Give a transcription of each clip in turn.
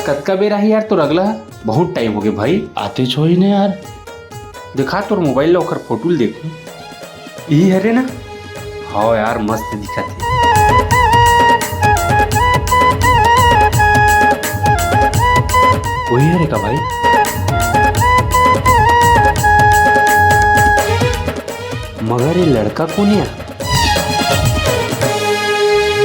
कतका बेरा ही यार तो अगला बहुत टाइम हो गया भाई आते छो ही ने यार। दिखा तोर मोबाइल ला ओकर फोटो देखू यही हरे ना। हाँ यार मस्त दिखत है। वही हरे का भाई। मगर ये लड़का कौन है?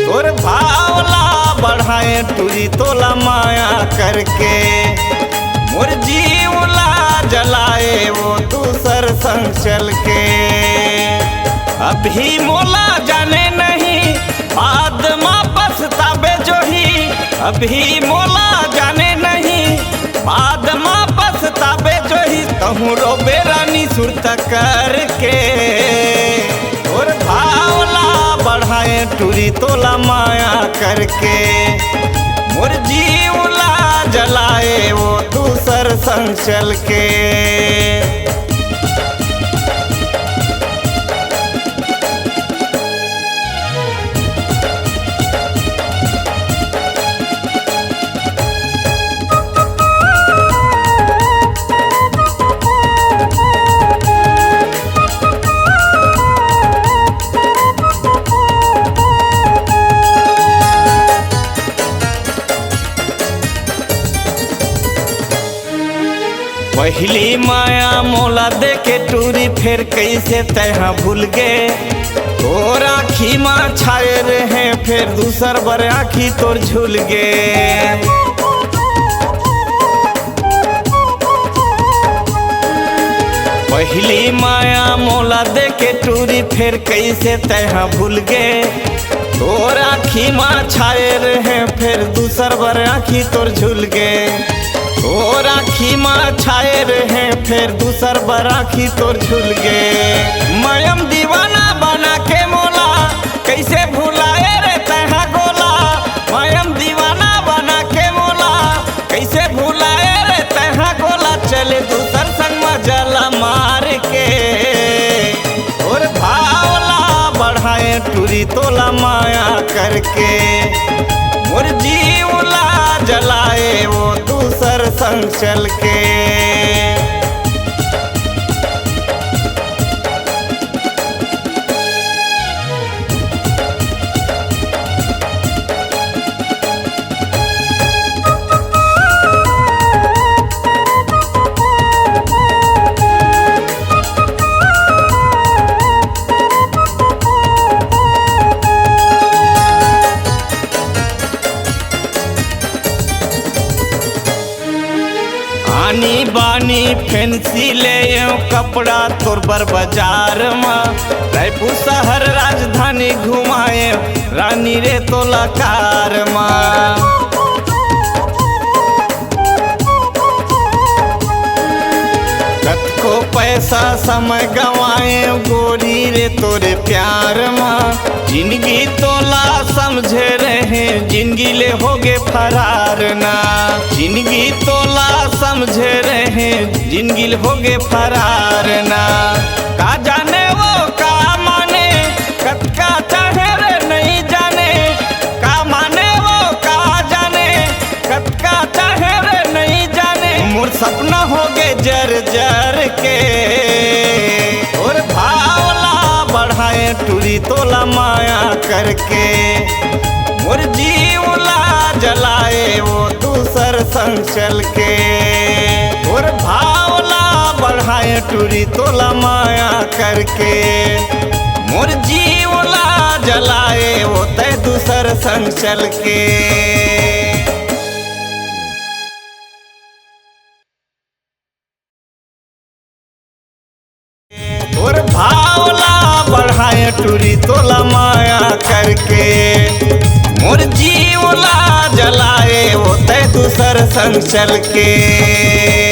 तोर भावला बढ़ाए टूरी तोला माया करके मोर जीवला जलाए वो दूसर संग चल के। अभी मोला जाने नहीं बाद माँ पछतावे जो ही। अभी मोला जाने नहीं बाद माँ पछतावे जो ही। कहूँ रोबे रानी सुरत करके और भावला बढ़ाए टूरी तोला माया करके मोर जीवला जलाए वो दूसर संग चल के। पहली माया मोला दे के टूरी फिर कैसे तैहा भूल गे। तोर आखी माँ छाए रहे फिर दूसर बर आखी तोर झूल गे। पहली माया मोला दे के टूरी फिर कैसे तैहा भूल गे। तोर आखी माँ छाए रहे फिर दूसर बर आखी तोर झूल गे। तोर आखी माँ छाए रहे फिर दूसर बराखी तोर झूल गे। मयम दीवाना बना के मोला कैसे भुलाए रे तैहा गोला। मयम दीवाना बना के मोला कैसे भुलाए रे तैहा गोला। चले दूसर संग मजला मार के और भावला बढ़ाए टूरी तोला माया करके मोर जीवला जलाए वो दूसर संग चल के। आनी बानी फैंसी ले कपड़ा तोर बर बाजार में। रायपुर शहर राजधानी घुमाए रानी रे तोला कार में। कतको पैसा समय गवाए गोरी रे तोरे प्यार में। जिंदगी तोला समझे रहे जिंदगी ले होगे फरार ना। जिंदगी तोला समझे रहे जिंदगी ले होगे फरार ना। का जाने वो का माने कतका चाहे रे नहीं जाने। का माने वो का जाने कतका चाहे रे नहीं जाने। मोर सपना होगे जर जर के और भावला बढ़ाए टूरी तोला माया करके मोर जीवला जलाए वो दूसर संग चल के। और भावला बढ़ाए टूरी तोला माया करके मोर जीवला जलाए वो तय दूसर संग चल के। और भावला बढ़ाए टूरी तोला माया करके मोर जीवला जलाए वो तय दूसर संग चल के।